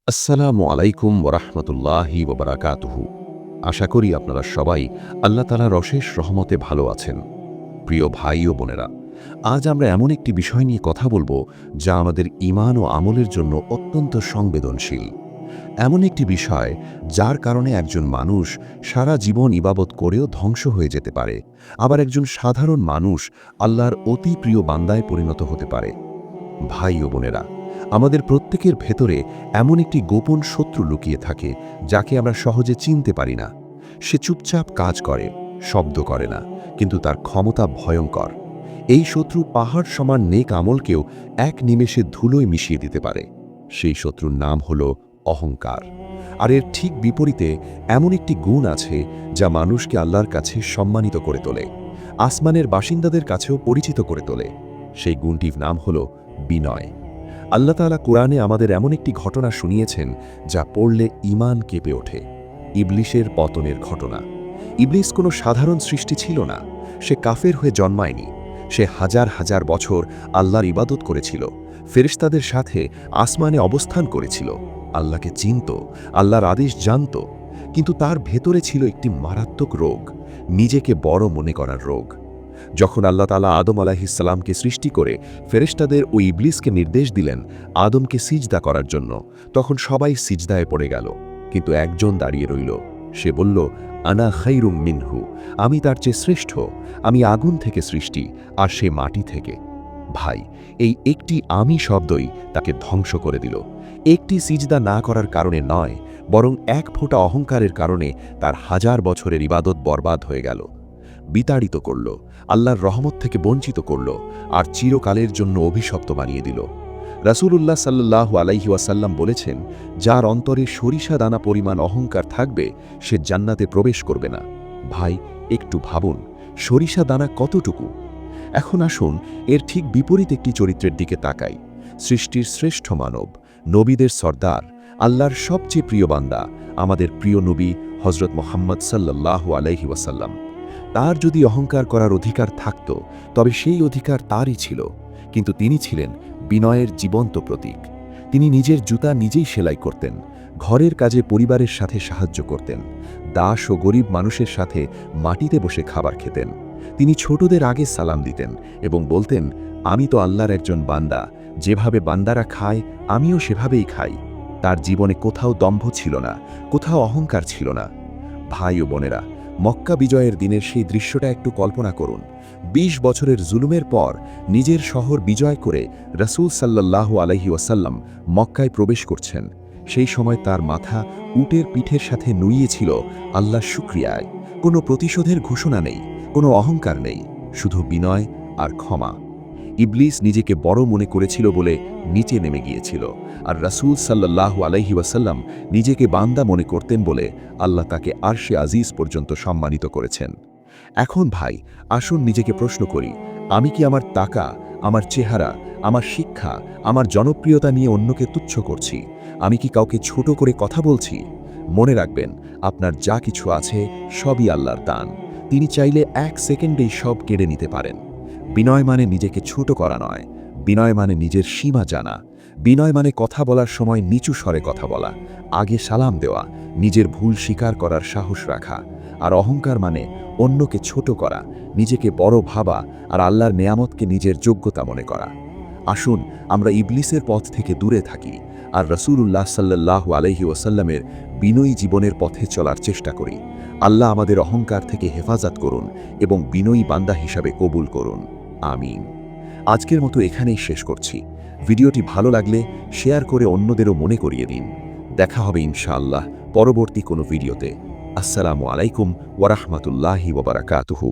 আসসালামু আলাইকুম ওরহমতুল্লাহি ওবরাকাতুহু। আশা করি আপনারা সবাই আল্লাহ তাআলার অশেষ রহমতে ভালো আছেন। প্রিয় ভাই ও বোনেরা, আজ আমরা এমন একটি বিষয় নিয়ে কথা বলবো যা আমাদের ঈমান ও আমলের জন্য অত্যন্ত সংবেদনশীল। এমন একটি বিষয় যার কারণে একজন মানুষ সারা জীবন ইবাদত করেও ধ্বংস হয়ে যেতে পারে, আবার একজন সাধারণ মানুষ আল্লাহর অতি প্রিয় বান্দায় পরিণত হতে পারে। ভাই ও বোনেরা, আমাদের প্রত্যেকের ভেতরে এমন একটি গোপন শত্রু লুকিয়ে থাকে যাকে আমরা সহজে চিনতে পারি না। সে চুপচাপ কাজ করে, শব্দ করে না, কিন্তু তার ক্ষমতা ভয়ঙ্কর। এই শত্রু পাহাড় সমান নেক আমলকেও এক নিমেষে ধুলোয় মিশিয়ে দিতে পারে। সেই শত্রুর নাম হল অহংকার। আর এর ঠিক বিপরীতে এমন একটি গুণ আছে যা মানুষকে আল্লাহর কাছে সম্মানিত করে তোলে, আসমানের বাসিন্দাদের কাছেও পরিচিত করে তোলে। সেই গুণটির নাম হল বিনয়। আল্লাহ তাআলা কোরআনে আমাদের এমন একটি ঘটনা শুনিয়েছেন যা পড়লে ঈমান কেঁপে ওঠে। ইবলিসের পতনের ঘটনা। ইবলিস কোনো সাধারণ সৃষ্টি ছিল না। সে কাফের হয়ে জন্মায়নি। সে হাজার হাজার বছর আল্লাহর ইবাদত করেছিল, ফেরেশতাদের সাথে আসমানে অবস্থান করেছিল, আল্লাহকে চিনত, আল্লাহর আদেশ জানত। কিন্তু তার ভেতরে ছিল একটি মারাত্মক রোগ, নিজেকে বড় মনে করার রোগ। যখন আল্লাহ তাআলা আদম আলাইহিসসালামকে সৃষ্টি করে ফেরেশতাদের ও ইবলিসকে নির্দেশ দিলেন আদমকে সিজদা করার জন্য, তখন সবাই সিজদায় পড়ে গেল, কিন্তু একজন দাঁড়িয়ে রইল। সে বলল, আনা খাইরুম মিনহু, আমি তার চেয়ে শ্রেষ্ঠ। আমি আগুন থেকে সৃষ্টি, আর সে মাটি থেকে। ভাই, এই একটি আমি শব্দই তাকে ধ্বংস করে দিল। একটি সিজদা না করার কারণে নয়, বরং এক ফোঁটা অহংকারের কারণে তার হাজার বছরের ইবাদত বরবাদ হয়ে গেল। বিতাড়িত করল, আল্লাহর রহমত থেকে বঞ্চিত করল, আর চিরকালের জন্য অভিশপ্ত বানিয়ে দিল। রাসূলুল্লাহ সাল্লাল্লাহু আলাইহি ওয়াসাল্লাম বলেছেন, যার অন্তরে সরিষা দানা পরিমাণ অহংকার থাকবে সে জান্নাতে প্রবেশ করবে না। ভাই, একটু ভাবুন, সরিষা দানা কতটুকু? এখন আসুন এর ঠিক বিপরীত একটি চরিত্রের দিকে তাকাই। সৃষ্টির শ্রেষ্ঠ মানব, নবীদের সর্দার, আল্লাহর সবচেয়ে প্রিয় বান্দা, আমাদের প্রিয় নবী হযরত মুহাম্মদ সাল্লাল্লাহু আলাইহি ওয়াসাল্লাম। তার যদি অহংকার করার অধিকার থাকত, তবে সেই অধিকার তারই ছিল। কিন্তু তিনি ছিলেন বিনয়ের জীবন্ত প্রতীক। তিনি নিজের জুতা নিজেই সেলাই করতেন, ঘরের কাজে পরিবারের সাথে সাহায্য করতেন, দাস ও গরিব মানুষের সাথে মাটিতে বসে খাবার খেতেন। তিনি ছোটদের আগে সালাম দিতেন এবং বলতেন, আমি তো আল্লাহর একজন বান্দা, যেভাবে বান্দারা খায় আমিও সেভাবেই খাই। তার জীবনে কোথাও দম্ভ ছিল না, কোথাও অহংকার ছিল না। ভাই ও বোনেরা, মক্কা বিজয়ের দিনের সেই দৃশ্যটা একটু কল্পনা করুন। ২০ বছরের জুলুমের পর নিজের শহর বিজয় করে রাসূল সাল্লাল্লাহু আলাইহি ওয়াসাল্লাম মক্কায় প্রবেশ করছেন। সেই সময় তার মাথা উটের পিঠের সাথে নুইয়েছিল আল্লাহর শুকরিয়ায়। কোনো প্রতিশোধের ঘোষণা নেই, কোনো অহংকার নেই, শুধু বিনয় আর ক্ষমা। ইবলিস নিজেকে বড় মনে করেছিল বলে নিচে নেমে গিয়েছিল, আর রাসূল সাল্লাল্লাহু আলাইহি ওয়াসাল্লাম নিজেকে বান্দা মনে করতেন বলে আল্লাহ তাকে আরশে আজিজ পর্যন্ত সম্মানিত করেছেন। এখন ভাই, আসুন নিজেকে প্রশ্ন করি, আমি কি আমার টাকা, আমার চেহারা, আমার শিক্ষা, আমার জনপ্রিয়তা নিয়ে অন্যকে তুচ্ছ করছি? আমি কি কাউকে ছোট করে কথা বলছি? মনে রাখবেন, আপনার যা কিছু আছে সবই আল্লাহর দান। তিনি চাইলে ১ সেকেন্ডেই সব কেড়ে নিতে পারেন। বিনয় মানে নিজেকে ছোট করা নয়, বিনয় মানে নিজের সীমা জানা। বিনয় মানে কথা বলার সময় নিচু স্বরে কথা বলা, আগে সালাম দেওয়া, নিজের ভুল স্বীকার করার সাহস রাখা। আর অহংকার মানে অন্যকে ছোট করা, নিজেকে বড় ভাবা, আর আল্লাহর নেয়ামতকে নিজের যোগ্যতা মনে করা। আসুন আমরা ইবলিসের পথ থেকে দূরে থাকি, আর রাসূলুল্লাহ সাল্লাল্লাহু আলাইহি ওয়াসাল্লামের বিনয়ী জীবনের পথে চলার চেষ্টা করি। আল্লাহ আমাদের অহংকার থেকে হেফাজত করুন এবং বিনয়ী বান্দা হিসাবে কবুল করুন। আমিন। আজকের মতো এখানেই শেষ করছি। ভিডিওটি ভালো লাগলে শেয়ার করে অন্যদেরও মনে করিয়ে দিন। দেখা হবে ইনশাআল্লাহ পরবর্তী কোনো ভিডিওতে। আসসালামু আলাইকুম ওয়া রাহমাতুল্লাহি ওয়া বারাকাতুহু।